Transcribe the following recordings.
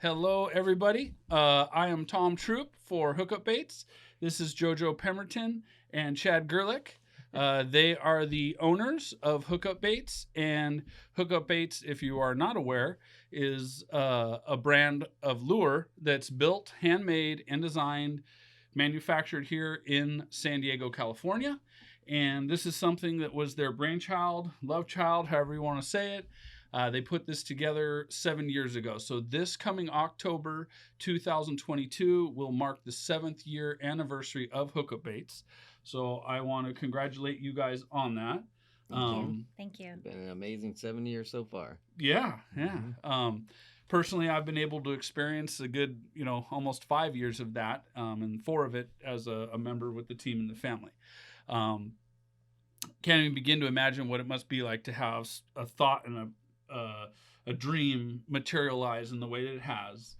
Hello, everybody. I am Tom Troop for Hookup Baits. This is Jojo Pemberton and Chad Gerlich. They are the owners of Hookup Baits, and Hookup Baits, if you are not aware, is a brand of lure that's built, handmade, and designed, manufactured here in San Diego, California. And this is something that was their brainchild, love child, however you want to say it. They put this together 7 years ago. So this coming October 2022 will mark the 7th year anniversary of Hookup Baits. So I want to congratulate you guys on that. Thank you. It's been an amazing 7 years so far. Yeah. Personally, I've been able to experience a good, almost 5 years of that, and 4 of it as a member with the team and the family. Can't even begin to imagine what it must be like to have a thought and a dream materialize in the way that it has.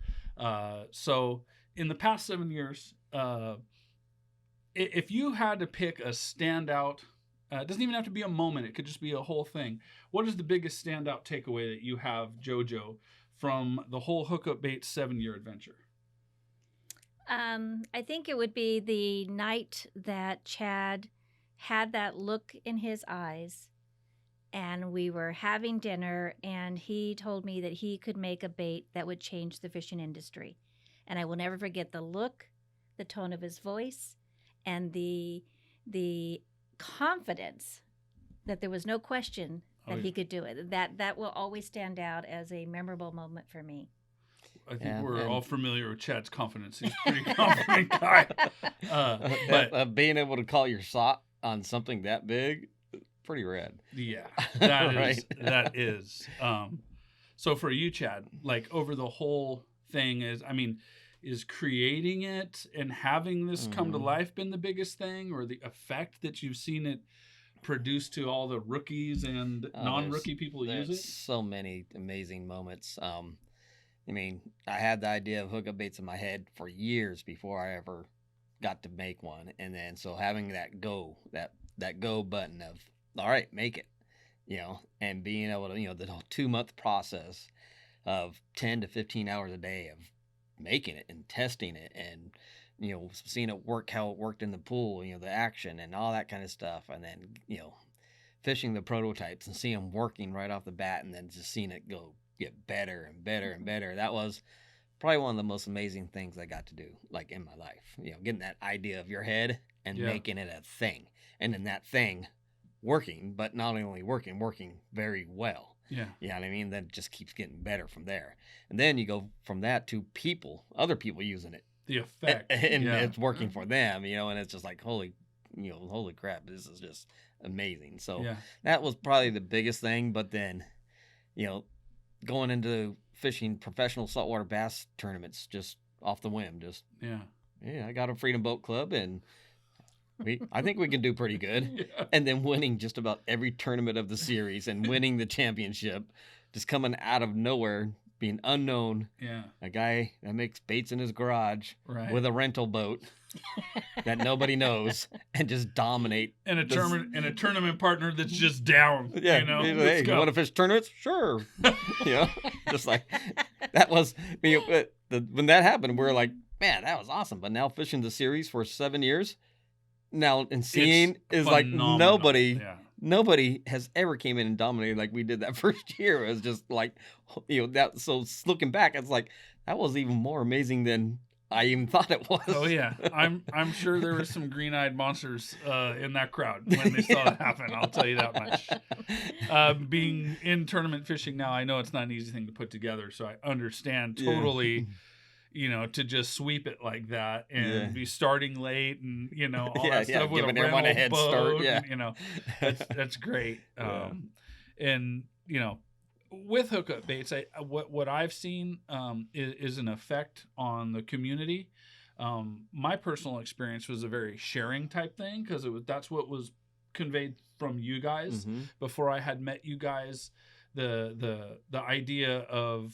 So in the past 7 years, if you had to pick a standout, it doesn't even have to be a moment, it could just be a whole thing. What is the biggest standout takeaway that you have, Jojo, from the whole Hookup Baits 7-year adventure? I think it would be the night that Chad had that look in his eyes and we were having dinner and he told me that he could make a bait that would change the fishing industry. And I will never forget the look, the tone of his voice, and the confidence that there was no question that he could do it. That will always stand out as a memorable moment for me. I think we're all familiar with Chad's confidence. He's a pretty confident guy. But being able to call your shot on something that big, pretty rad. Yeah, that is. Right. That is. So for you, Chad, like over the whole thing is creating it and having this come to life been the biggest thing, or the effect that you've seen it produce to all the rookies and non-rookie people who use it? So many amazing moments. I had the idea of Hookup Baits in my head for years before I ever got to make one. And then so having that go button of, all right, make it, and being able to, the 2-month process of 10 to 15 hours a day of making it and testing it and, seeing it work, how it worked in the pool, the action and all that kind of stuff. And then, fishing the prototypes and seeing them working right off the bat, and then just seeing it get better and better and better. That was probably one of the most amazing things I got to do, like in my life, getting that idea of your head and making it a thing. And then that thing working, but not only working very well. Yeah. You know what I mean? Then it just keeps getting better from there. And then you go from that to other people using it. The effect. And it's working for them, and it's just like, holy crap, this is just amazing. So that was probably the biggest thing. But then, going into fishing professional saltwater bass tournaments just off the whim, I got a Freedom Boat Club and I think we can do pretty good. Yeah. And then winning just about every tournament of the series and winning the championship, just coming out of nowhere, being unknown. Yeah. A guy that makes baits in his garage with a rental boat that nobody knows, and just dominate. And a tournament partner that's just down. Yeah. Hey, you want to fish tournaments? Sure. Just like that was, when that happened, we were like, man, that was awesome. But now fishing the series for 7 years, now and seeing is phenomenal. Like nobody has ever came in and dominated like we did that first year. It was just like, that. So looking back, it's like, that was even more amazing than I even thought it was. Oh yeah, I'm sure there were some green-eyed monsters in that crowd when they saw it happen. I'll tell you that much. Being in tournament fishing now, I know it's not an easy thing to put together, so I understand totally. To just sweep it like that and be starting late and all that stuff with giving a everyone a head boat, start. Yeah, and, that's great. And with Hookup Baits, what I've seen is an effect on the community. My personal experience was a very sharing type thing because that's what was conveyed from you guys before I had met you guys. The idea of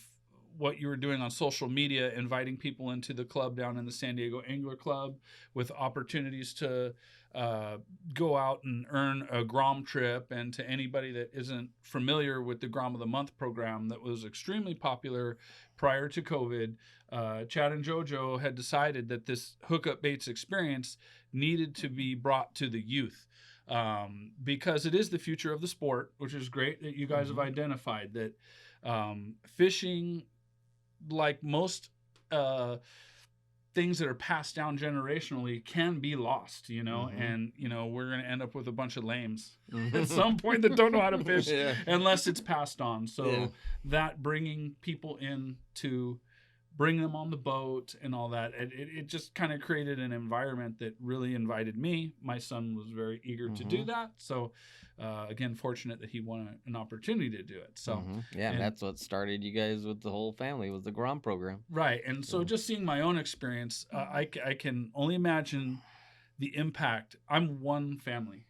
what you were doing on social media, inviting people into the club down in the San Diego Angler Club with opportunities to go out and earn a Grom trip. And to anybody that isn't familiar with the Grom of the Month program that was extremely popular prior to COVID, Chad and Jojo had decided that this Hookup Baits experience needed to be brought to the youth. Because it is the future of the sport, which is great that you guys have identified that fishing, like most things that are passed down generationally, can be lost, and, we're going to end up with a bunch of lames at some point that don't know how to fish unless it's passed on. So that bringing people in to bring them on the boat and all that, it just kind of created an environment that really invited me. My son was very eager to do that. So, again, fortunate that he won an opportunity to do it. So, and that's what started you guys with the whole family, was the Grom program. Right. And so just seeing my own experience, I can only imagine the impact. I'm one family,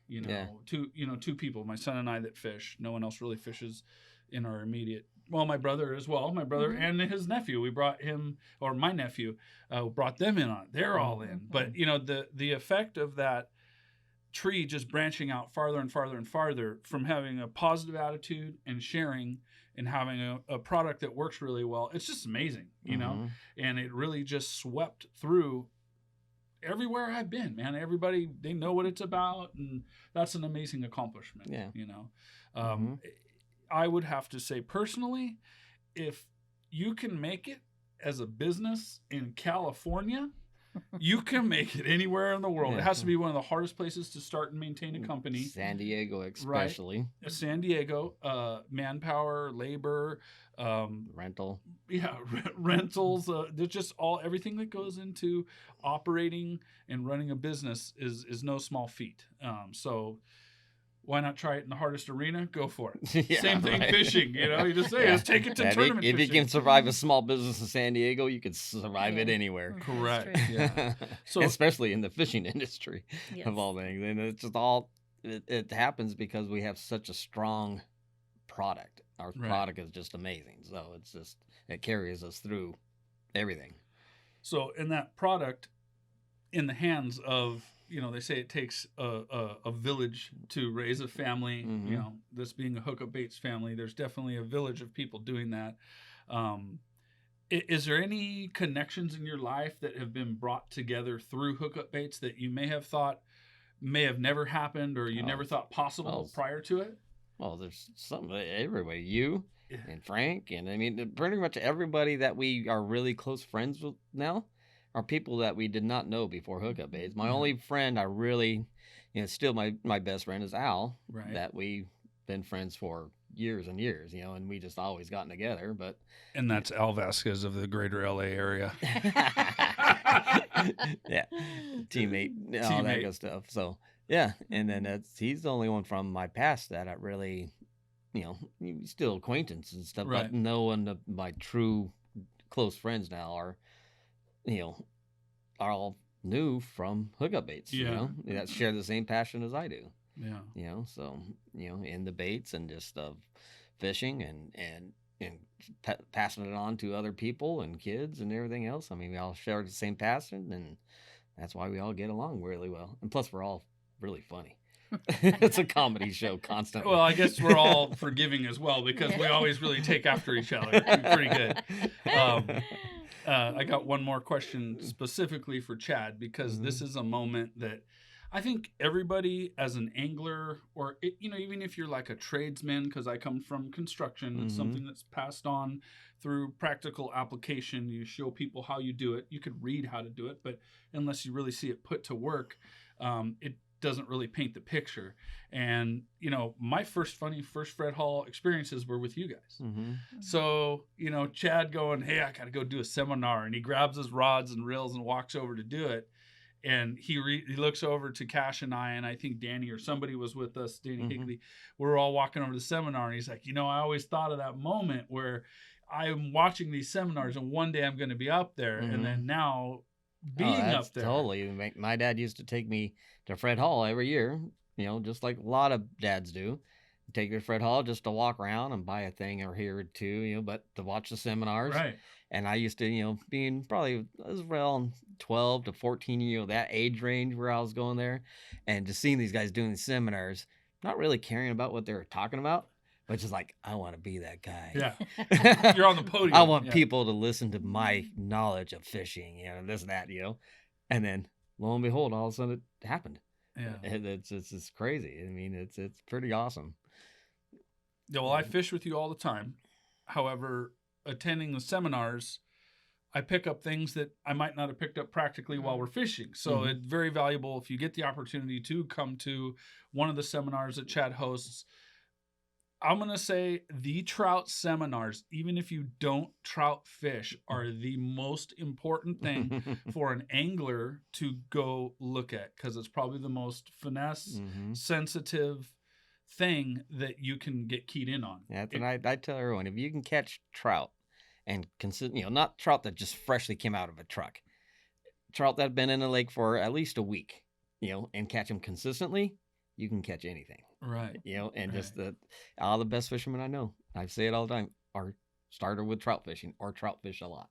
two people, my son and I, that fish. No one else really fishes in our immediate. Well, my brother as well. My brother and his nephew. We brought him, or my nephew, brought them in on it. They're all in. But, the effect of that tree just branching out farther and farther and farther from having a positive attitude and sharing and having a product that works really well, it's just amazing, And it really just swept through everywhere I've been, man. Everybody, they know what it's about, and that's an amazing accomplishment, I would have to say personally, if you can make it as a business in California, you can make it anywhere in the world. It has to be one of the hardest places to start and maintain a company. San Diego especially. Right? San Diego, manpower, labor, rental. Yeah, rentals. There's just everything that goes into operating and running a business is no small feat. So why not try it in the hardest arena? Go for it. Same thing fishing, you just say, let's take it to tournament if fishing. you can survive a small business in San Diego, you can survive it anywhere. Correct. Yeah. So, especially in the fishing industry of all things. And it's just it happens because we have such a strong product. Our product is just amazing. So it carries us through everything. So in that product, in the hands of, they say it takes a village to raise a family. This being a Hookup Baits family, there's definitely a village of people doing that. Is there any connections in your life that have been brought together through Hookup Baits that you may have thought may have never happened, or you never thought possible prior to it? Well, there's something everybody. You and Frank, and pretty much everybody that we are really close friends with now are people that we did not know before Hookup Baits. My only friend I really, still my best friend is Al, that we've been friends for years and years, and we just always gotten together. And that's Al Vasquez of the greater LA area. Teammate, all that good stuff. So, and then he's the only one from my past that I really, still acquaintance and stuff, but no one of my true close friends now are all new from Hookup Baits, that share the same passion as I do. So, in the baits and just fishing and passing it on to other people and kids and everything else. We all share the same passion, and that's why we all get along really well. And plus, we're all really funny. It's a comedy show constantly. Well, I guess we're all forgiving as well, because we always really take after each other. We're pretty good. I got one more question specifically for Chad, because this is a moment that I think everybody as an angler, or, even if you're like a tradesman, because I come from construction, it's something that's passed on through practical application. You show people how you do it. You could read how to do it, but unless you really see it put to work, it doesn't really paint the picture. And, my first Fred Hall experiences were with you guys. So, Chad going, hey, I got to go do a seminar. And he grabs his rods and reels and walks over to do it. And he looks over to Cash and I think Danny or somebody was with us, Danny Higley. We're all walking over to the seminar, and he's like, I always thought of that moment where I'm watching these seminars and one day I'm going to be up there. And then now being up there. Totally. My dad used to take me to Fred Hall every year, just like a lot of dads do. take you to Fred Hall just to walk around and buy a thing or here or two, but to watch the seminars. Right. And I used to, being probably as around 12 to 14, that age range where I was going there, and just seeing these guys doing these seminars, not really caring about what they were talking about, but just like, I want to be that guy. Yeah. You're on the podium. I want people to listen to my knowledge of fishing, this and that, and then lo and behold, all of a sudden it happened. Yeah. It's crazy. I mean, it's pretty awesome. Yeah. Well, I fish with you all the time. However, attending the seminars, I pick up things that I might not have picked up practically while we're fishing. So it's very valuable if you get the opportunity to come to one of the seminars that Chad hosts. I'm going to say the trout seminars, even if you don't trout fish, are the most important thing for an angler to go look at, because it's probably the most finesse, sensitive thing that you can get keyed in on. Yeah, and I tell everyone, if you can catch trout and not trout that just freshly came out of a truck, trout that have been in the lake for at least a week, and catch them consistently, you can catch anything. Right. And just all the best fishermen I know, I say it all the time, are started with trout fishing or trout fish a lot.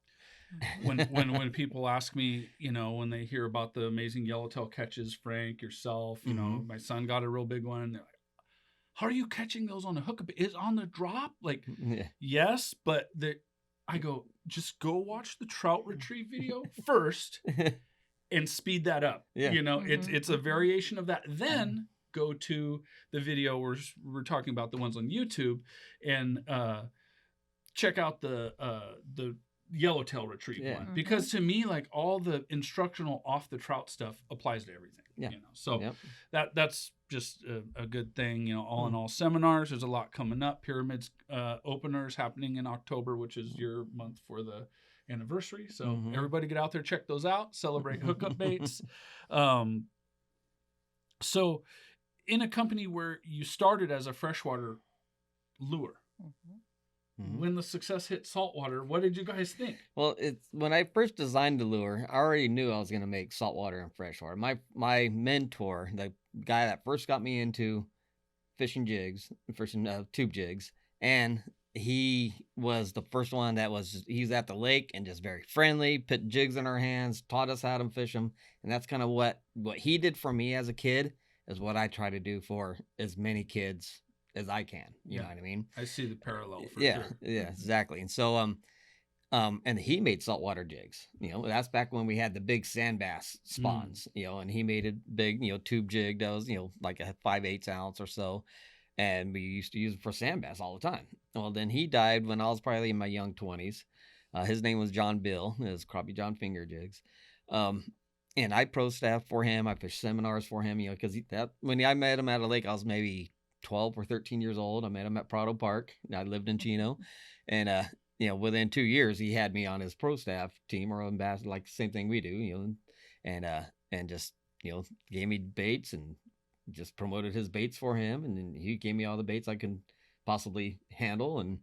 When people ask me, when they hear about the amazing yellowtail catches, Frank, yourself, my son got a real big one. They're like, how are you catching those on a hookup? Is on the drop? Like, yes, but I go, just go watch the trout retrieve video first and speed that up. Yeah. It's a variation of that. Then go to the video where we're talking about the ones on YouTube and check out the yellowtail retrieve one. Because to me, like, all the instructional off the trout stuff applies to everything. Yeah. So that's just a good thing. All in all, seminars, there's a lot coming up. Pyramids openers happening in October, which is your month for the anniversary. So everybody get out there, check those out, celebrate Hookup Baits. So in a company where you started as a freshwater lure, when the success hit saltwater, what did you guys think? Well, when I first designed the lure, I already knew I was going to make saltwater and freshwater. My mentor, the guy that first got me into fishing tube jigs, and he was the first one he was at the lake and just very friendly, put jigs in our hands, taught us how to fish them. And that's kind of what he did for me as a kid is what I try to do for as many kids as I can. You know what I mean? I see the parallel for sure. Yeah, exactly. And so, and he made saltwater jigs. That's back when we had the big sand bass spawns, and he made a big, tube jig that was, like a 5/8 ounce or so. And we used to use it for sand bass all the time. Well, then he died when I was probably in my young 20s. His name was John Bill. It was Crappie John Finger Jigs. And I pro staff for him. I fished seminars for him, because when I met him at a lake, I was maybe 12 or 13 years old. I met him at Prado Park. I lived in Chino. And, within 2 years, he had me on his pro staff team or ambassador, like the same thing we do, and just, gave me baits and just promoted his baits for him. And then he gave me all the baits I can possibly handle. And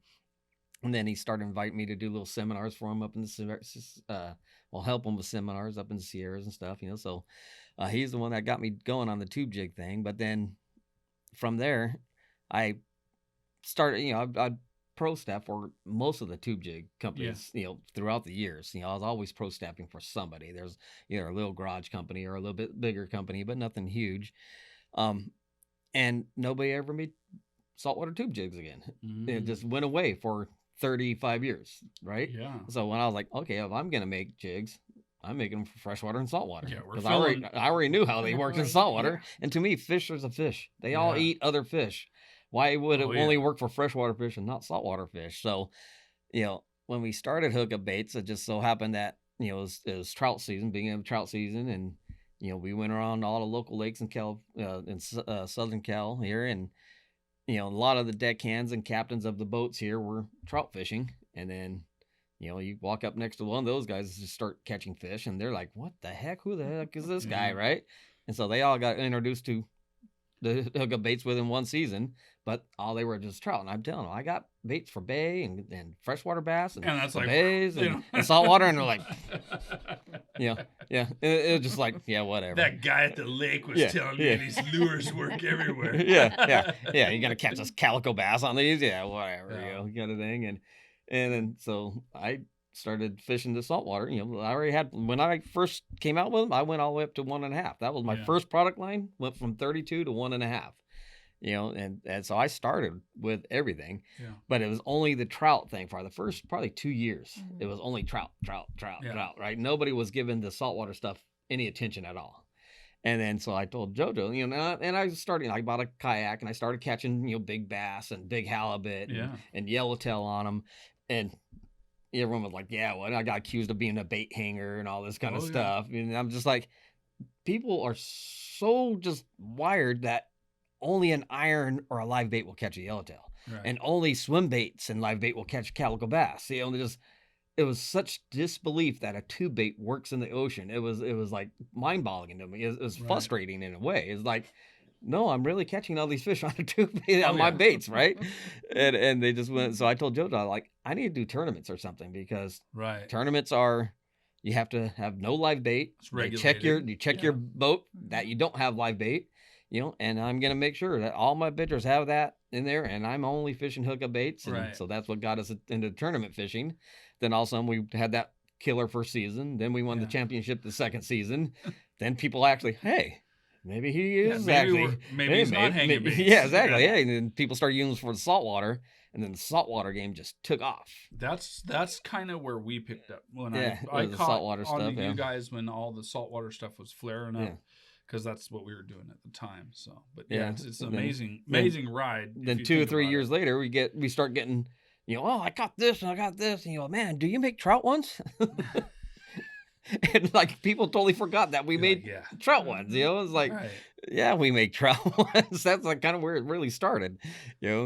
then he started inviting me to do little seminars for him up in the help him with seminars up in the Sierras and stuff, So he's the one that got me going on the tube jig thing. But then from there, I started, I'd pro staff for most of the tube jig companies, throughout the years. I was always pro staffing for somebody. There's either a little garage company or a little bit bigger company, but nothing huge. And nobody ever made saltwater tube jigs again. It just went away for 35 years, right? Yeah. So when I was like, okay, if I'm going to make jigs, I'm making them for freshwater and saltwater. Yeah, because I already knew how they worked in saltwater. Yeah. And to me, fish is a fish. They all eat other fish. Why would it only work for freshwater fish and not saltwater fish? So, when we started Hookup Baits, it just so happened that, it was trout season, beginning of trout season. And, we went around all the local lakes in Southern Cal here. And, a lot of the deckhands and captains of the boats here were trout fishing. And then, you walk up next to one of those guys and just start catching fish. And they're like, what the heck? Who the heck is this guy, right? And so they all got introduced to the Hookup Baits within one season. But all they were just trout. And I'm telling them, I got baits for bay and freshwater bass and that's like, bays and saltwater. And they're like, Yeah, it was just like, yeah, whatever. That guy at the lake was telling me these lures work everywhere. yeah. You're gonna catch this calico bass on these, yeah, whatever, kind of thing. And then so I started fishing the saltwater. I already had when I first came out with them, I went all the way up to 1.5. That was my first product line. Went from 32 to 1.5. And so I started with everything, but it was only the trout thing for the first probably 2 years. Mm-hmm. It was only trout, right? Nobody was giving the saltwater stuff any attention at all. And then so I told Jojo, and I started, I bought a kayak and I started catching, big bass and big halibut and yellowtail on them. And everyone was like, yeah, well, I got accused of being a bait hanger and all this kind of stuff. And I'm just like, people are so just wired that only an iron or a live bait will catch a yellowtail, and only swim baits and live bait will catch calico bass. It was such disbelief that a tube bait works in the ocean. It was like mind-boggling to me. It was frustrating in a way. It's like, no, I'm really catching all these fish on a tube bait on my baits, right? and they just went. So I told Jojo, I need to do tournaments or something, because tournaments are, you have to have no live bait. You check your boat that you don't have live bait. And I'm going to make sure that all my bidders have that in there, and I'm only fishing hookup baits. And so that's what got us into tournament fishing. Then all of a sudden we had that killer first season. Then we won the championship the second season. Then people actually, hey, maybe he is maybe he's not hanging baits. Yeah, exactly. Yeah. And then people started using it for the saltwater, and then the saltwater game just took off. That's kind of where we picked up. When I caught saltwater on stuff, you guys when all the saltwater stuff was flaring up. Because that's what we were doing at the time. So, but it's an amazing ride. Then 2 or 3 years later, we start getting, I got this and I got this. And man, do you make trout ones? And people totally forgot that we made trout ones. It's like, we make trout ones. That's kind of where it really started.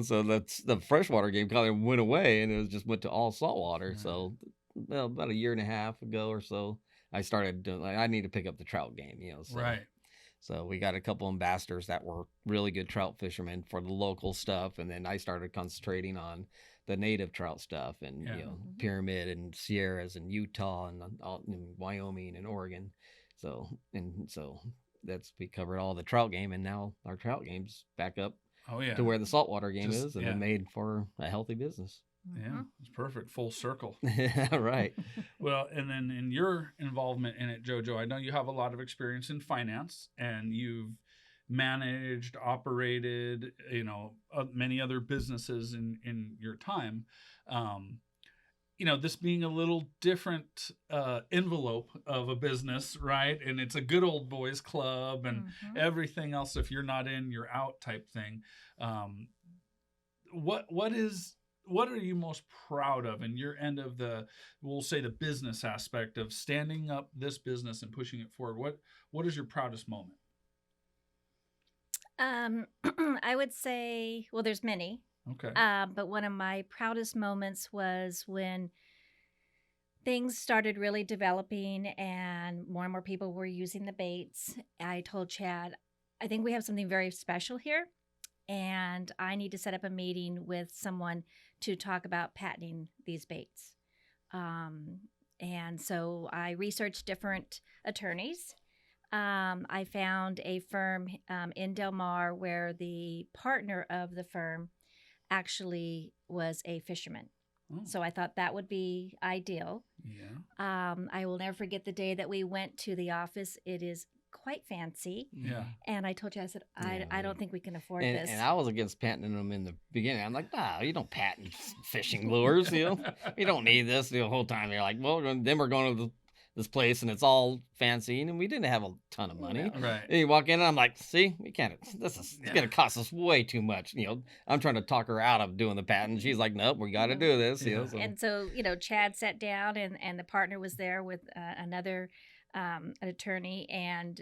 So that's the freshwater game kind of went away, and it just went to all saltwater. So about 1.5 years ago or so, I started doing, I need to pick up the trout game. So we got a couple ambassadors that were really good trout fishermen for the local stuff. And then I started concentrating on the native trout stuff, and, Pyramid and Sierras and Utah and Wyoming and Oregon. So we covered all the trout game, and now our trout game's back up to where the saltwater game is, and made for a healthy business. Yeah, it's perfect. Full circle. Right. Well, and then in your involvement in it, Jojo, I know you have a lot of experience in finance, and you've managed, operated, many other businesses in your time. This being a little different envelope of a business, right? And it's a good old boys club and everything else. If you're not in, you're out type thing. What are you most proud of in your end of we'll say the business aspect of standing up this business and pushing it forward? What is your proudest moment? I would say, well, there's many. Okay. But one of my proudest moments was when things started really developing and more people were using the baits. I told Chad, I think we have something very special here, and I need to set up a meeting with someone to talk about patenting these baits. And so I researched different attorneys. I found a firm in Del Mar where the partner of the firm actually was a fisherman. Oh. So I thought that would be ideal. Yeah. I will never forget the day that we went to the office. It is quite fancy. Yeah. And I told you, I said, I don't think we can afford this. And I was against patenting them in the beginning. I'm like, nah, you don't patent fishing lures, You don't need this the whole time. You're like, well, then we're going to this place and it's all fancy, and we didn't have a ton of money. Yeah, right. And you walk in and I'm like, see, we can't, it's going to cost us way too much. I'm trying to talk her out of doing the patent. She's like, nope, we got to do this. Yeah. And so, Chad sat down and the partner was there with another an attorney, and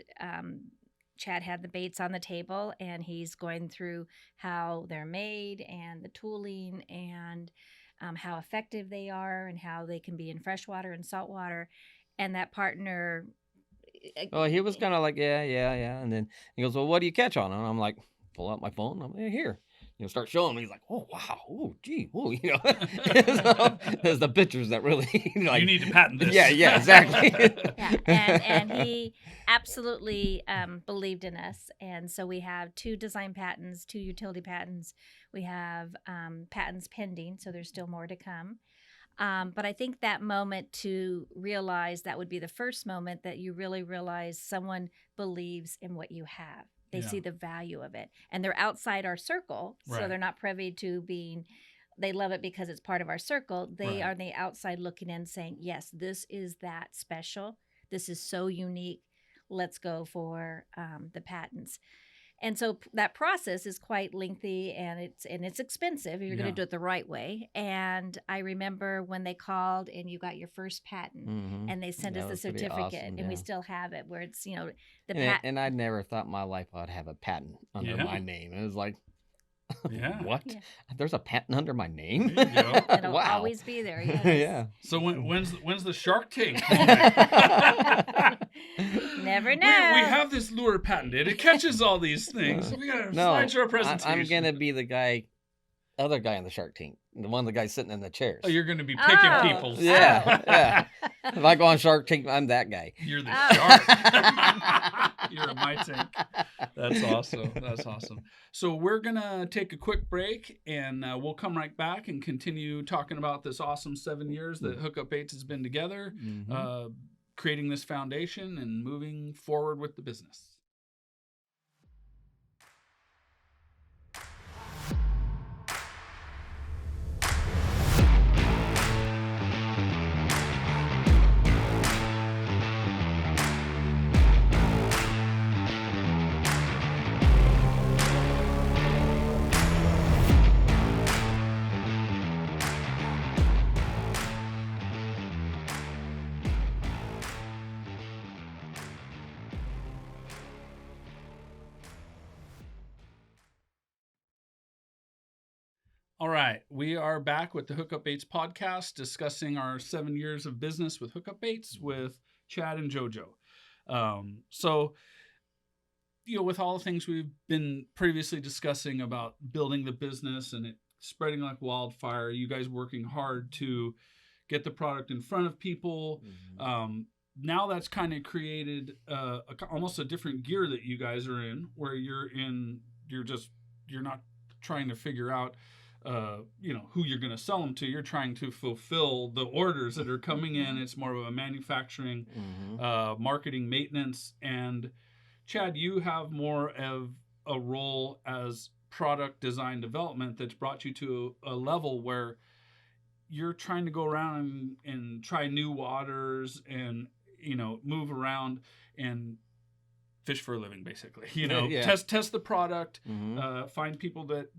Chad had the baits on the table, and he's going through how they're made and the tooling and how effective they are and how they can be in freshwater and saltwater. And that partner... Oh, he was kind of like, yeah. And then he goes, well, what do you catch on? And I'm like, pull out my phone. I'm like, here. start showing him. He's like, oh wow, oh gee, oh so, there's the pictures that really like you need to patent this. Yeah, exactly. and he absolutely believed in us, and so we have 2 design patents, 2 utility patents. We have patents pending, so there's still more to come. But I think that moment to realize, that would be the first moment that you really realize someone believes in what you have. They see the value of it, and they're outside our circle, so they're not privy to being. They love it because it's part of our circle. They are on the outside looking in, saying, "Yes, this is that special. This is so unique. Let's go for the patents." And so that process is quite lengthy, and it's expensive if you're going to do it the right way. And I remember when they called and you got your first patent, and they sent us the certificate, awesome, and we still have it, where it's and I never thought in my life I'd have a patent under my name. It was like, what? Yeah. There's a patent under my name? It'll always be there. Yes. Yeah. So when's the Shark Tank? Never know. We have this lure patented. It catches all these things. We got to slide to our presentation. I'm gonna be the other guy in the Shark Tank, the guy sitting in the chairs. Oh, you're gonna be picking people. Yeah. If I go on Shark Tank, I'm that guy. You're the shark. You're in my tank. That's awesome. So we're gonna take a quick break, and we'll come right back and continue talking about this awesome 7 years that Hookup Baits has been together, creating this foundation and moving forward with the business. All right, we are back with the Hookup Baits Podcast, discussing our 7 years of business with Hookup Baits with Chad and Jojo. So, with all the things we've been previously discussing about building the business and it spreading like wildfire, you guys working hard to get the product in front of people. Now that's kind of created almost a different gear that you guys are in, where you're not trying to figure out who you're going to sell them to. You're trying to fulfill the orders that are coming in. It's more of a manufacturing, marketing, maintenance. And Chad, you have more of a role as product design development that's brought you to a level where you're trying to go around and try new waters and, move around and fish for a living, basically. Test the product, find people that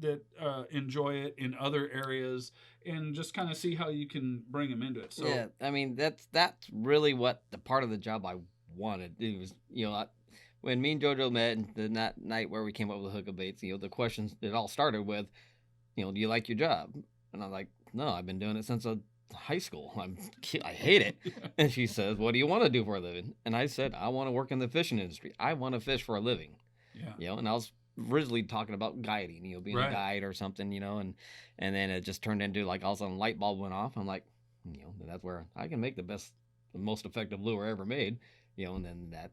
enjoy it in other areas, and just kind of see how you can bring them into it. So yeah, I mean that's really what the part of the job I wanted. It was when me and Jojo met and that night where we came up with Hookup Baits, the questions it all started with, do you like your job? And I'm like, no, I've been doing it since high school. I hate it. And she says, what do you want to do for a living? And I said, I want to work in the fishing industry. I want to fish for a living. Yeah. And I was originally talking about guiding, being a guide or something, and then it just turned into like all of a sudden light bulb went off. I'm like, that's where I can make the most effective lure ever made, and then that,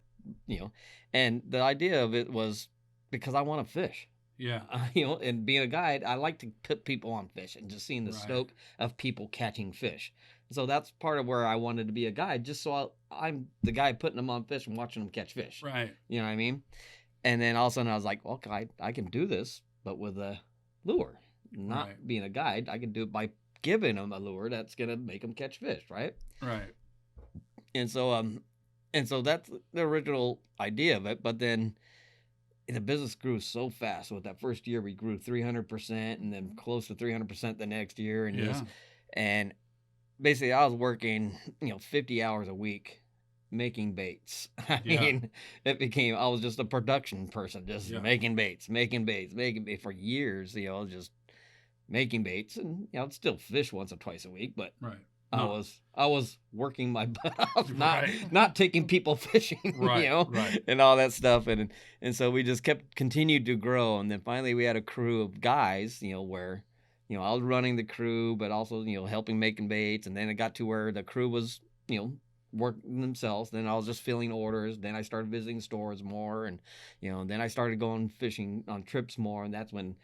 and the idea of it was because I want to fish. Yeah. And being a guide, I like to put people on fish and just seeing the stoke of people catching fish. So that's part of where I wanted to be a guide, just so I'm the guy putting them on fish and watching them catch fish. Right. You know what I mean? And then all of a sudden I was like, well, I can do this, but with a lure. Not being a guide, I can do it by giving them a lure that's going to make them catch fish, right? Right. And so that's the original idea of it, but then the business grew so fast. With that first year, we grew 300%, and then close to 300% the next year. And basically, I was working, 50 hours a week making baits. I mean, I was just a production person, just making baits for years. Just making baits, and I'd still fish once or twice a week, but No. I was working my butt off, Right. not taking people fishing, Right, you know, right. and all that stuff, and so we just continued to grow, and then finally we had a crew of guys, you know, where, you know, I was running the crew, but also, you know, helping making baits, and then it got to where the crew was, you know, working themselves. Then I was just filling orders. Then I started visiting stores more, and, you know, then I started going fishing on trips more, and that's when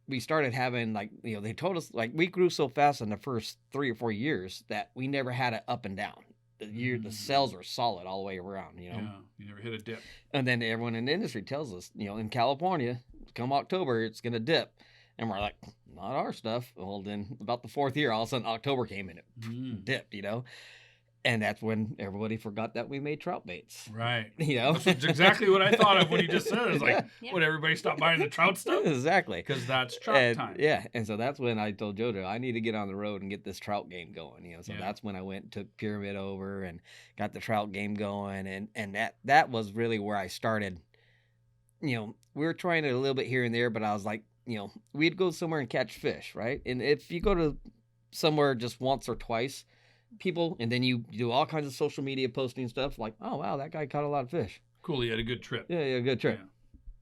we started having, like, you know, they told us, like, we grew so fast in the first 3 or 4 years that we never had it up and down. The sales were solid all the way around, you know. Yeah, you never hit a dip. And then everyone in the industry tells us, you know, in California, come October, it's going to dip. And we're like, not our stuff. Well, then about the 4th year, all of a sudden October came and it dipped, you know. And that's when everybody forgot that we made trout baits. Right. You know? That's exactly what I thought of when you just said it. It's like, Yeah. would everybody stop buying the trout stuff? Exactly. Because that's trout time. Yeah. And so that's when I told Jojo, I need to get on the road and get this trout game going. You know, so that's when I went and took Pyramid over and got the trout game going. And that was really where I started. You know, we were trying it a little bit here and there, but I was like, you know, we'd go somewhere and catch fish, right? And if you go to somewhere just once or twice, people, and then you do all kinds of social media posting stuff like, oh wow, that guy caught a lot of fish. Cool, you had a good trip. Yeah, good trip. Yeah.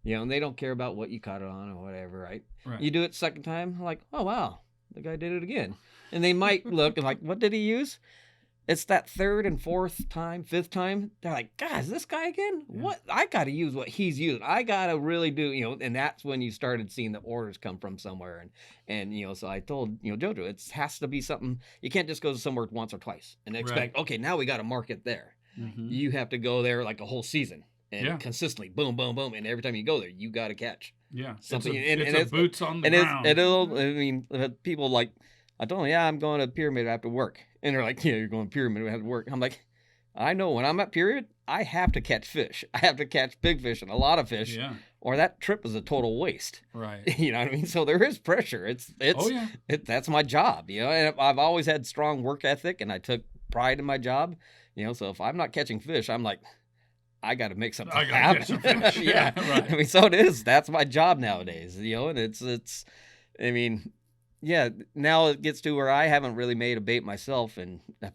You know, and they don't care about what you caught it on or whatever, right? Right. You do it second time, like, oh wow, the guy did it again. And they might look and like, what did he use? It's that third and fourth time, fifth time. They're like, God, is this guy again? Yeah. What? I got to use what he's using. I got to really do, you know, and that's when you started seeing the orders come from somewhere. And you know, so I told, you know, Jojo, it has to be something. You can't just go to somewhere once or twice and expect, okay, now we got a market there. Mm-hmm. You have to go there like a whole season and consistently, boom, boom, boom. And every time you go there, you got to catch. Yeah. Something. It's boots on the ground. I mean, people like, I told them, yeah, I'm going to Pyramid after work. And they're like, yeah, you're going to Pyramid after work. I'm like, I know when I'm at Pyramid, I have to catch fish. I have to catch big fish and a lot of fish. Yeah. Or that trip is a total waste. Right. You know what I mean? So there is pressure. That's my job. You know, and I've always had strong work ethic and I took pride in my job. You know, so if I'm not catching fish, I'm like, I got to make something happen. Catch some fish. Yeah. Right. I mean, so it is. That's my job nowadays. You know, and it's. I mean, yeah. Now it gets to where I haven't really made a bait myself in a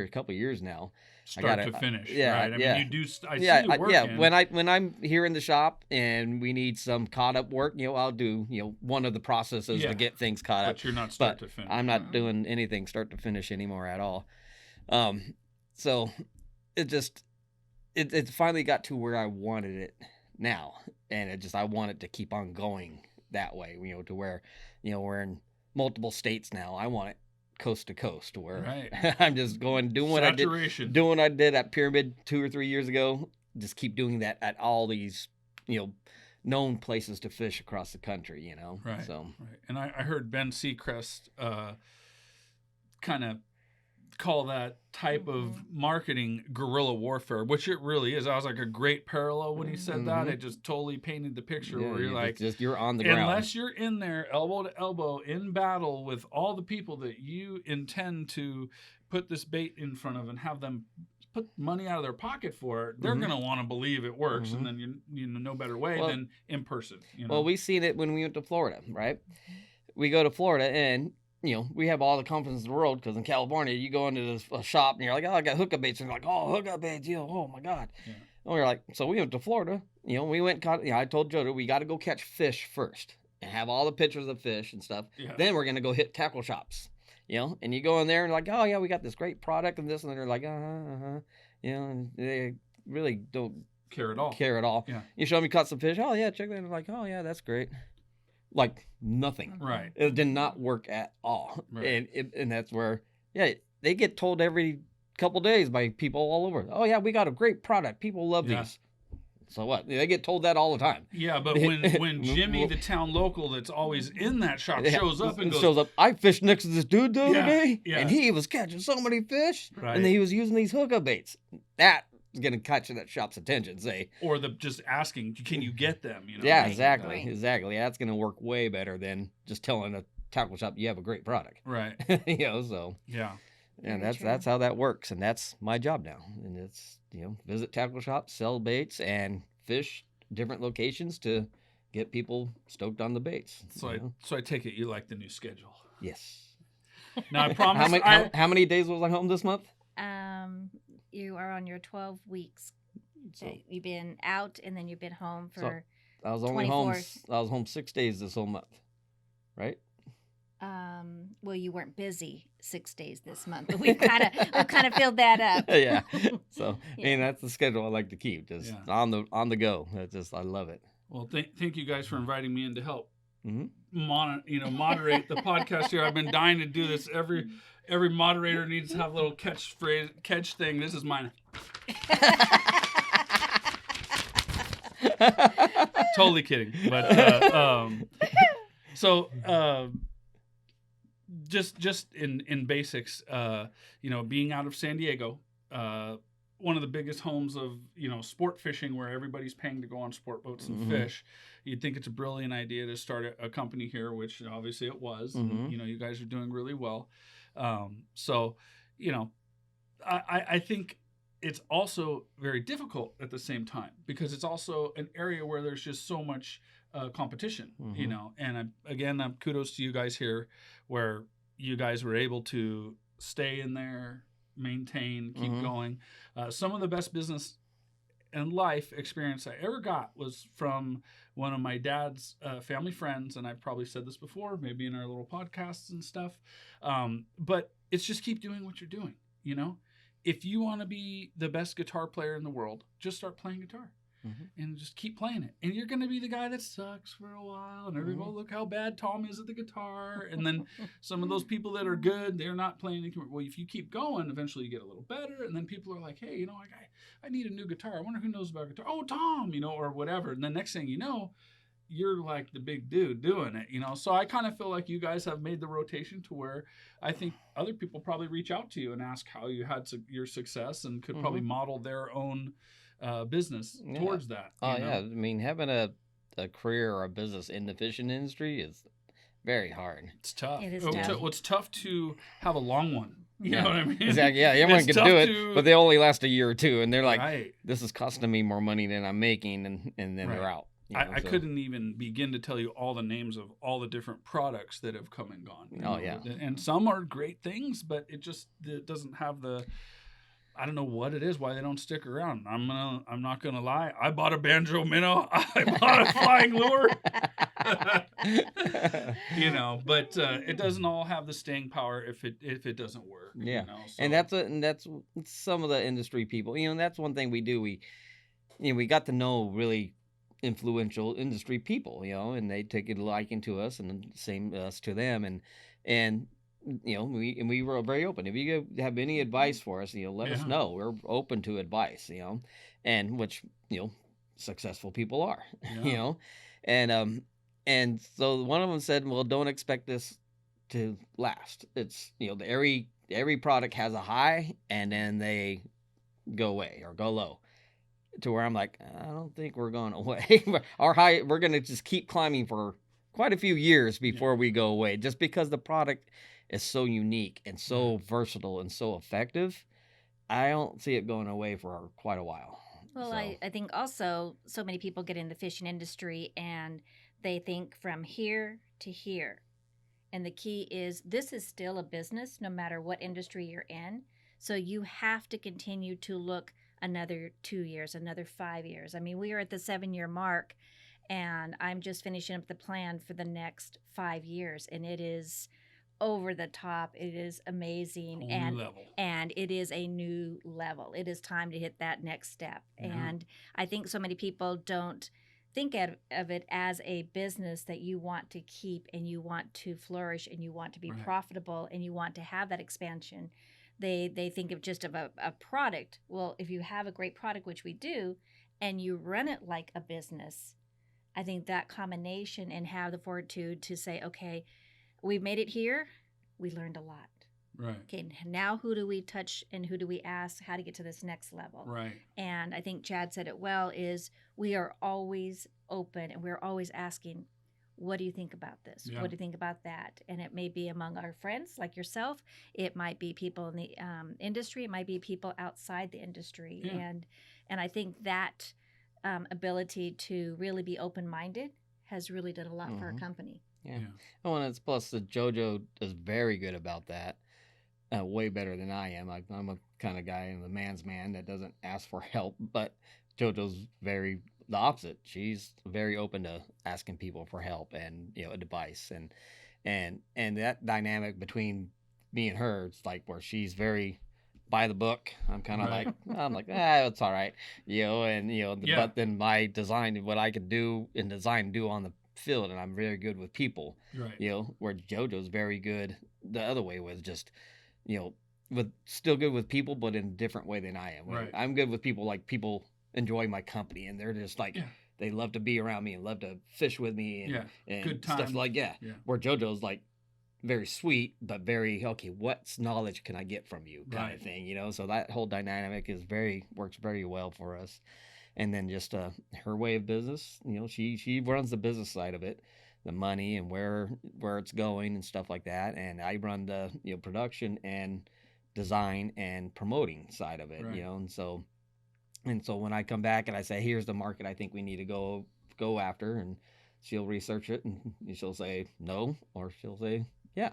couple of years now. Start to finish. Yeah, right. I mean, you do. I see you working. Yeah. When I'm here in the shop and we need some caught up work, you know, I'll do, you know, one of the processes to get things caught up. But you're not start to finish. I'm not doing anything start to finish anymore at all. So it just. It finally got to where I wanted it now, and I want it to keep on going that way. You know, to where, you know, we're in multiple states now. I want it coast to coast, where I'm just doing what I did at Pyramid 2 or 3 years ago. Just keep doing that at all these, you know, known places to fish across the country. You know, right. So, right. And I heard Ben Seacrest kind of call that type of marketing guerrilla warfare, which it really is. I was like a great parallel when he said that. It just totally painted the picture where you're like, you're on the ground. Unless you're in there elbow to elbow in battle with all the people that you intend to put this bait in front of and have them put money out of their pocket for it, they're going to want to believe it works. And then you know no better way than in person. You know? Well, we seen it when we went to Florida, right? We go to Florida and, you know, we have all the confidence in the world because in California, you go into a shop and you're like, oh, I got hookup baits. And you're like, oh, hookup baits, you know, oh my God. Yeah. And we're like, so we went to Florida. You know, we went, I told Jojo, we got to go catch fish first and have all the pictures of fish and stuff. Yeah. Then we're going to go hit tackle shops, you know, and you go in there and like, oh yeah, we got this great product and this, and they're like, you know, and they really don't care at all. Yeah. You show them you caught some fish. Oh yeah, check that. And like, oh yeah, that's great. Like nothing. Right. It did not work at all. Right. And that's where, they get told every couple days by people all over. Oh yeah, we got a great product. People love these. So what? They get told that all the time. Yeah, but when Jimmy, the town local that's always in that shop, shows up and goes, I fished next to this dude the other day, and he was catching so many fish, and he was using these hookup baits. That is going to catch that shop's attention, say. Or just asking, can you get them? You know? Yeah, exactly. That's going to work way better than just telling a tackle shop you have a great product. Right. You know, so. Yeah. And that's how that works, and that's my job now. And it's, you know, visit tackle shops, sell baits, and fish different locations to get people stoked on the baits. So I take it you like the new schedule. Yes. Now I promise. How many days was I home this month? You are on your 12 weeks. So, You've been out and then you've been home for. I was only 24. home. I was home 6 days this whole month, right? Well, you weren't busy 6 days this month, but we've kind of filled that up. Yeah. So Yeah. I mean, that's the schedule I like to keep, just on the go. I love it. Well, thank you guys for inviting me in to help Mm-hmm. moderate the podcast here. I've been dying to do this. Every moderator needs to have a little catch thing. This is mine. Totally kidding, but just in basics, being out of San Diego, one of the biggest homes of sport fishing, where everybody's paying to go on sport boats and fish. You'd think it's a brilliant idea to start a company here, which obviously it was. And, you guys are doing really well. I think it's also very difficult at the same time, because it's also an area where there's just so much competition, and I'm kudos to you guys here, where you guys were able to stay in there, maintain, keep going. Some of the best business and life experience I ever got was from one of my dad's family friends, and I've probably said this before, maybe in our little podcasts and stuff, but it's just keep doing what you're doing. If you want to be the best guitar player in the world, just start playing guitar. And just keep playing it. And you're going to be the guy that sucks for a while. And everybody, look how bad Tom is at the guitar. And then some of those people that are good, they're not playing anything. Well, if you keep going, eventually you get a little better. And then people are like, hey, I need a new guitar. I wonder who knows about guitar. Oh, Tom, or whatever. And then next thing you know, you're like the big dude doing it, So I kind of feel like you guys have made the rotation to where I think other people probably reach out to you and ask how you had your success, and could probably model their own business towards that. Yeah. I mean, having a career or a business in the fishing industry is very hard. It's tough. It is tough. It's tough to have a long one. You know what I mean? Exactly. Yeah, everyone can do it, but they only last a year or two, and they're like, this is costing me more money than I'm making, and then they're out. I couldn't even begin to tell you all the names of all the different products that have come and gone. And some are great things, but it doesn't have the, I don't know what it is, why they don't stick around. I'm not gonna lie. I bought a banjo minnow. I bought a flying lure. But it doesn't all have the staying power if it doesn't work. Yeah, and that's some of the industry people. That's one thing we do. We got to know really influential industry people, and they take a liking to us, and same us to them, and we were very open. If you have any advice for us, let us know. We're open to advice, and which successful people are, and so one of them said, well, don't expect this to last. It's every product has a high, and then they go away or go low. To where I'm like, I don't think we're going away. Our high, we're going to just keep climbing for quite a few years before we go away, just because the product is so unique and so versatile and so effective. I don't see it going away for quite a while. Well, so. I think also so many people get in the fishing industry and they think from here to here. And the key is this is still a business no matter what industry you're in. So you have to continue to look another 2 years, another 5 years. I mean, we are at the 7-year mark, and I'm just finishing up the plan for the next 5 years, and it is over the top. It is amazing, and it is a new level. It is time to hit that next step. And I think so many people don't think of it as a business that you want to keep, and you want to flourish, and you want to be profitable, and you want to have that expansion. They think of just of a product. Well, if you have a great product, which we do, and you run it like a business, I think that combination and have the fortitude to say, okay, we made it here. We learned a lot. Right. Okay, now who do we touch and who do we ask how to get to this next level? Right. And I think Chad said it well, is we are always open and we're always asking, what do you think about this? Yeah. What do you think about that? And it may be among our friends like yourself. It might be people in the industry. It might be people outside the industry. Yeah. And I think that ability to really be open-minded has really done a lot for our company. Yeah. Oh, and it's plus the Jojo is very good about that. Way better than I am. I'm a kind of guy, I'm a man's man that doesn't ask for help, but Jojo's very the opposite. She's very open to asking people for help and advice and that dynamic between me and her, it's like where she's very by the book. I'm kind of Right. like it's all right, but then my design, what I could do in design, do on the field, and I'm very good with people. Right. Where JoJo's very good the other way with just with still good with people, but in a different way than I am. Right. I'm good with people, like people enjoy my company, and they're just like they love to be around me and love to fish with me and good stuff time. like Where JoJo's like very sweet, but very okay. What knowledge can I get from you, kind of thing, So that whole dynamic works very well for us. And then just her way of business, she runs the business side of it, the money and where it's going and stuff like that. And I run the production and design and promoting side of it, And so when I come back and I say, here's the market I think we need to go after, and she'll research it and she'll say no, or she'll say yeah.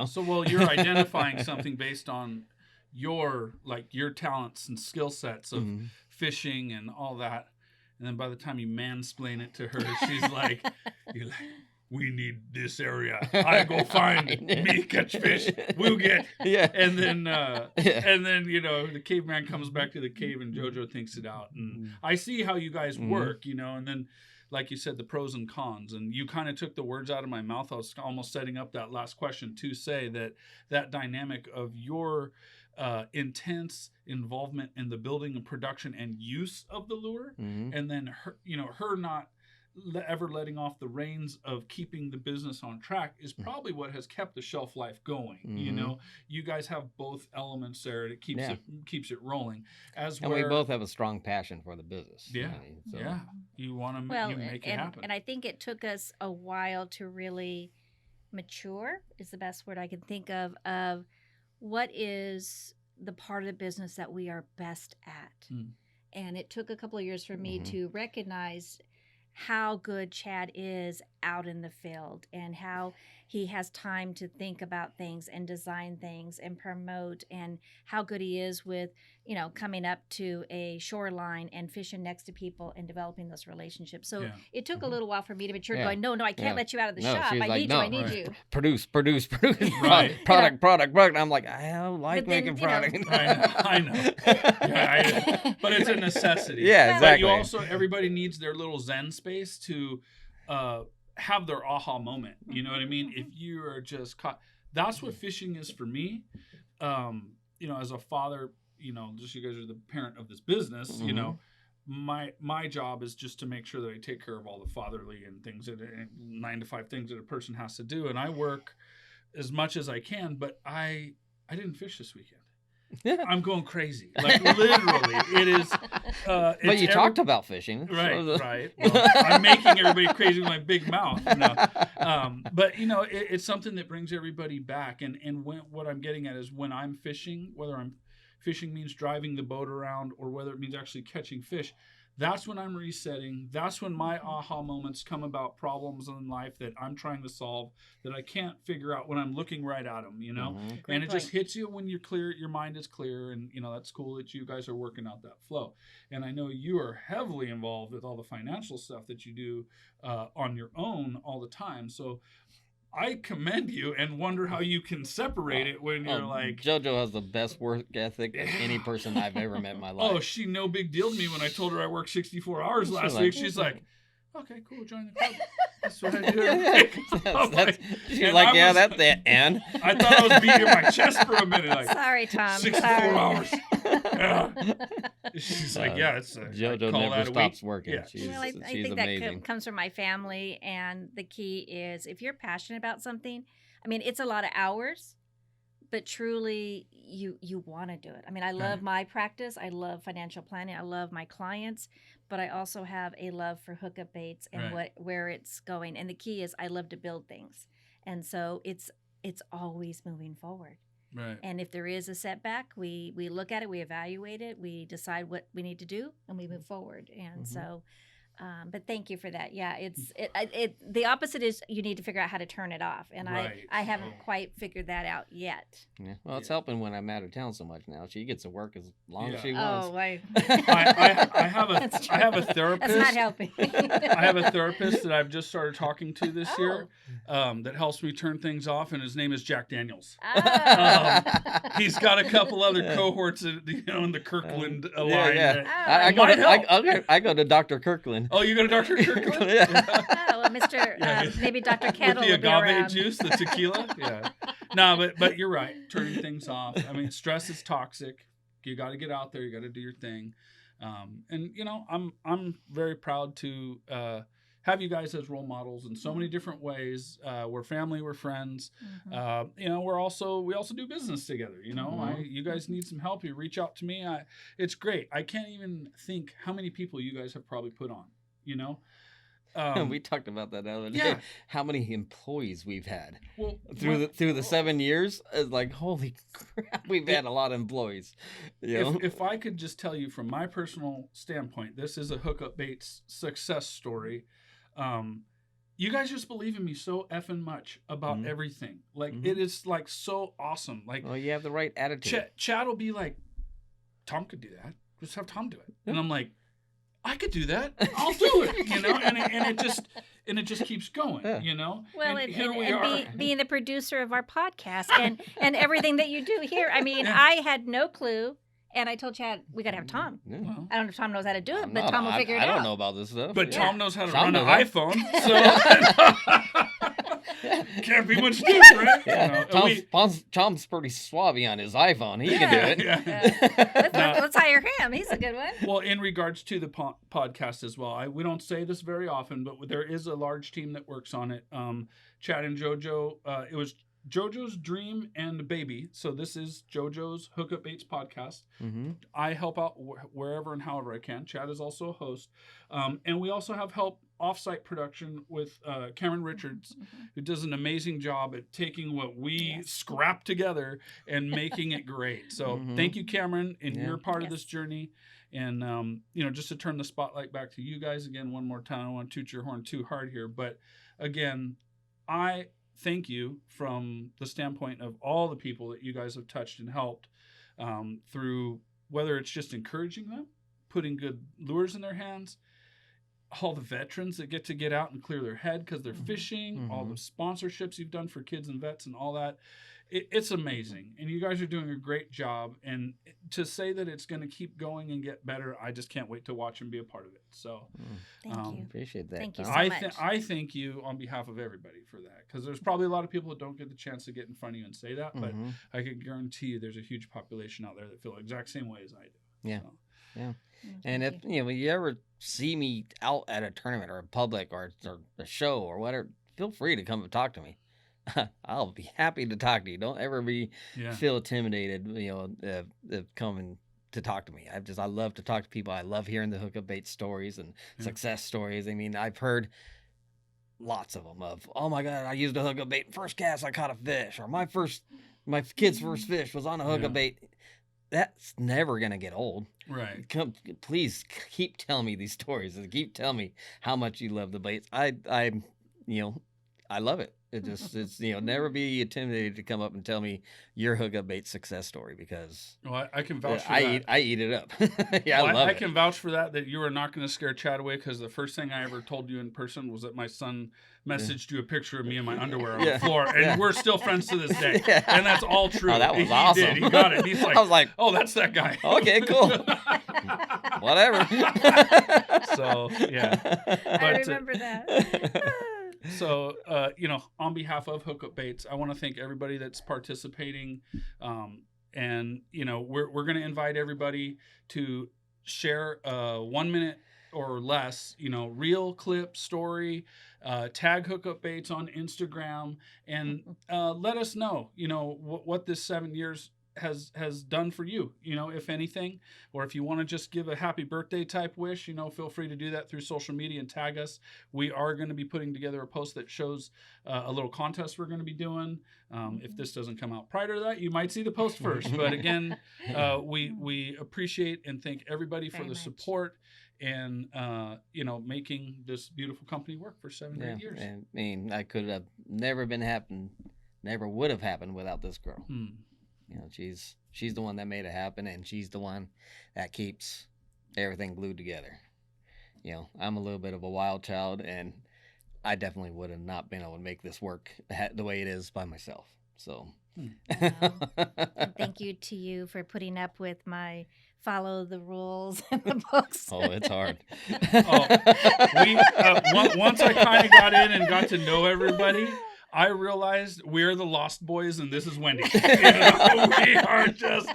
So you're identifying something based on your talents and skill sets of fishing and all that, and then by the time you mansplain it to her, she's like, you're like, we need this area. I go find me catch fish. We'll get and then the caveman comes back to the cave and Jojo thinks it out. And I see how you guys work, and then like you said, the pros and cons, and you kind of took the words out of my mouth. I was almost setting up that last question to say that dynamic of your intense involvement in the building and production and use of the lure, and then her not ever letting off the reins of keeping the business on track is probably what has kept the shelf life going. You guys have both elements there, and it keeps it rolling. We both have a strong passion for the business. You want to make it happen. And I think it took us a while to really mature, is the best word I can think of what is the part of the business that we are best at. And it took a couple of years for me to recognize how good Chad is out in the field, and how he has time to think about things and design things and promote, and how good he is with, coming up to a shoreline and fishing next to people and developing those relationships. So it took a little while for me to mature, going, no, I can't let you out of the shop. I need you. Produce. Right. Product. I'm like, I don't like making product. I know. But it's a necessity. Yeah, exactly. But you also, everybody needs their little Zen space to have their aha moment. You know what I mean? If you are just caught, that's what fishing is for me. As a father, just you guys are the parent of this business, my job is just to make sure that I take care of all the fatherly and things, and 9 to 5 things that a person has to do. And I work as much as I can, but I didn't fish this weekend. I'm going crazy. Like, literally, it is. But you talked about fishing. Right. Well, I'm making everybody crazy with my big mouth. No. But, it's something that brings everybody back. And what I'm getting at is when I'm fishing, whether I'm fishing means driving the boat around or whether it means actually catching fish, that's when I'm resetting. That's when my aha moments come about problems in life that I'm trying to solve that I can't figure out when I'm looking right at them, And it just hits you when you're clear, your mind is clear, and, that's cool that you guys are working out that flow. And I know you are heavily involved with all the financial stuff that you do on your own all the time. So I commend you and wonder how you can separate it when you're like... JoJo has the best work ethic of any person I've ever met in my life. Oh, she no big deal to me when I told her I worked 64 hours last week. She's like, okay, cool, join the club. That's what I do every week. She's like, that's it, and? I thought I was beating my chest for a minute. Like, sorry, Tom. 64 hours. She's like, it's JoJo never stops working. Yeah. She's I think amazing. That comes from my family, and the key is if you're passionate about something, it's a lot of hours, but truly you want to do it. I love my practice. I love financial planning. I love my clients, but I also have a love for Hookup Baits and where it's going. And the key is I love to build things. And so it's always moving forward. Right. And if there is a setback, we look at it, we evaluate it, we decide what we need to do, and we move forward. And so But thank you for that. Yeah, the opposite is you need to figure out how to turn it off, and Right. I haven't quite figured that out yet. Yeah. Well, it's helping when I'm out of town so much now. She gets to work as long as she wants. Oh, I I have a That's I have a true. therapist. That's not helping. I have a therapist that I've just started talking to this year Oh. that helps me turn things off, and his name is Jack Daniels. Ah. He's got a couple other cohorts in the Kirkland line. Yeah. that- I go to Dr. Kirkland. Oh, you go to Dr. Kirkland? Yeah. Oh, well, Mr. Yeah. Maybe Dr. With Kettle the will be agave around. juice, the tequila. Yeah. No, but you're right. Turning things off. I mean, stress is toxic. You got to get out there. You got to do your thing. And I'm very proud to have you guys as role models in so many different ways. We're family. We're friends. Mhm. We also do business together. You guys need some help. You reach out to me. It's great. I can't even think how many people you guys have probably put on. We talked about that the other day. Yeah. How many employees we've had Well, through the 7 years? It's like, holy crap, we've had a lot of employees. If I could just tell you from my personal standpoint, this is a Hookup Baits success story. You guys just believe in me so effing much about everything. Like it is like so awesome. Like, well, you have the right attitude. Chad will be like, Tom could do that. Just have Tom do it. And I'm like, I could do that. I'll do it. And it just keeps going. Yeah. Well, and here we are. being the producer of our podcast and everything that you do here. I mean, Yeah. I had no clue, and I told Chad we got to have Tom. Yeah. Well, I don't know if Tom knows how to do it, I'm but not- Tom will figure it I out. don't know about this stuff. but Yeah. Tom knows how to Tom run an knows iPhone, so can't be much different. Yeah. Tom's pretty suave on his iPhone. He can do it. Yeah. Let's hire him. He's a good one. Well, in regards to the podcast as well, we don't say this very often, but there is a large team that works on it. Chad and Jojo, it was Jojo's dream and baby. So this is Jojo's Hookup Baits Podcast. Mm-hmm. I help out wherever and however I can. Chad is also a host. And we also have help offsite production with Cameron Richards, who does an amazing job at taking what we scrap together and making it great. So thank you, Cameron, and you're part of this journey. And, just to turn the spotlight back to you guys again one more time, I don't want to toot your horn too hard here. But again, I thank you from the standpoint of all the people that you guys have touched and helped through, whether it's just encouraging them, putting good lures in their hands, all the veterans that get out and clear their head because they're fishing, all the sponsorships you've done for kids and vets and all that. It's amazing. And you guys are doing a great job. And to say that it's going to keep going and get better, I just can't wait to watch and be a part of it. So Thank you. Appreciate that. Thank you Tom. so much. I thank you on behalf of everybody for that, because there's probably a lot of people that don't get the chance to get in front of you and say that, but I can guarantee you there's a huge population out there that feel the exact same way as I do. Yeah. So. Yeah. Thank And if you ever see me out at a tournament or a public or a show or whatever, feel free to come and talk to me. I'll be happy to talk to you. Don't ever feel intimidated, of coming to talk to me. I love to talk to people. I love hearing the Hookup Bait stories and success stories. I mean, I've heard lots of them of, oh my God, I used a hookup bait. First cast, I caught a fish. Or my kid's first fish was on a hookup bait. That's never going to get old. Right. Please keep telling me these stories and keep telling me how much you love the baits. I love it. It's never be intimidated to come up and tell me your hookup bait success story, because I can vouch for that. I eat it up. I love it. I can vouch for that you are not going to scare Chad away, because the first thing I ever told you in person was that my son messaged you a picture of me in my underwear on the floor, and we're still friends to this day. And that's all true. Oh, that was he awesome. Did. He got it. He's like, I was like, oh, that's that guy. Okay, cool. Whatever. So, yeah. I remember that. So, on behalf of Hookup Baits, I want to thank everybody that's participating. And, we're going to invite everybody to share 1 minute or less, reel clip story, tag Hookup Baits on Instagram, and let us know, what this 7 years has done for you, if anything, or if you want to just give a happy birthday type wish, feel free to do that through social media and tag us. We are going to be putting together a post that shows a little contest we're going to be doing. If this doesn't come out prior to that, you might see the post first. But again, we appreciate and thank everybody for Very the much. support and making this beautiful company work for 7 great years. I mean, I could have never would have happened without this girl. She's the one that made it happen, and she's the one that keeps everything glued together. I'm a little bit of a wild child, and I definitely would have not been able to make this work the way it is by myself. So And thank you to you for putting up with my follow the rules in the books. Oh, it's hard. Once I kind of got in and got to know everybody, I realized we're the Lost Boys and this is Wendy. We are just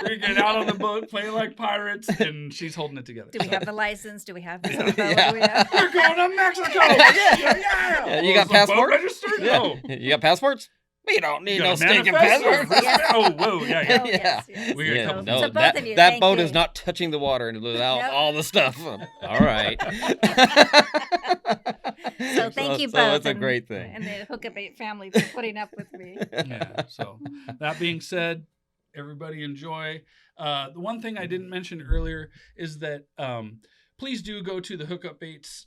freaking out on the boat, playing like pirates, and she's holding it together. Do we have the license? Do we have the info? Yeah. Do we have... We're going to Mexico! Yeah, you got Was the boat passport? registered? Yeah. No. You got passports? We don't need You no got a stinking manifest? passport. Oh, whoa, yeah. Oh, yes, yes. We got a Yeah, couple- no, So both of you, that thank boat you. is not touching the water without Nope. all the stuff. All right. So thank you both. So it's a great thing. And the Hookup Bait family for putting up with me. Yeah. So that being said, everybody enjoy. The one thing I didn't mention earlier is that please do go to the Hookup Baits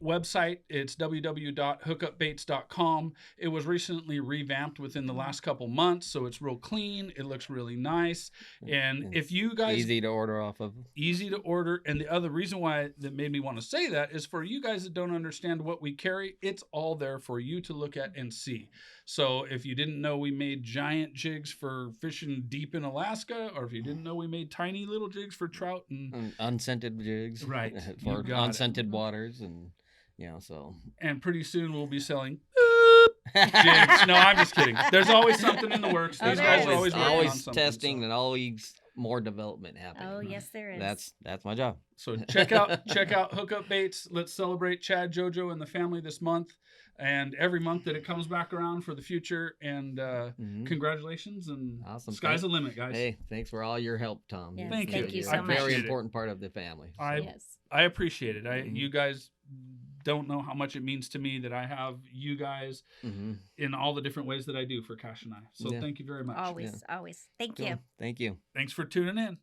website. It's www.hookupbaits.com. It was recently revamped within the last couple months, so it's real clean. It looks really nice. And if you guys Easy to order off of. easy to order. And the other reason why that made me want to say that is for you guys that don't understand what we carry, it's all there for you to look at and see. So if you didn't know we made giant jigs for fishing deep in Alaska, or if you didn't know we made tiny little jigs for trout and Unscented jigs. Right. For You got it. unscented waters and so. and pretty soon we'll be selling jigs. No, I'm just kidding. There's always something in the works. Oh, These there guys is. are always working on always something, testing so. and always more development happening. Oh, yes, there is. That's my job. So check out Hookup Baits. Let's celebrate Chad, Jojo, and the family this month, and every month that it comes back around for the future. And congratulations, and Awesome. sky's the limit, guys. Hey, thanks for all your help, Tom. Yes, Thank you. Thank you I so much. Very appreciate it. important part of the family. Yes. I appreciate it. Mhm. You guys don't know how much it means to me that I have you guys in all the different ways that I do for Cash and I. So Yeah. thank you very much. Always. Thank Cool. you. Thank you. Thanks for tuning in.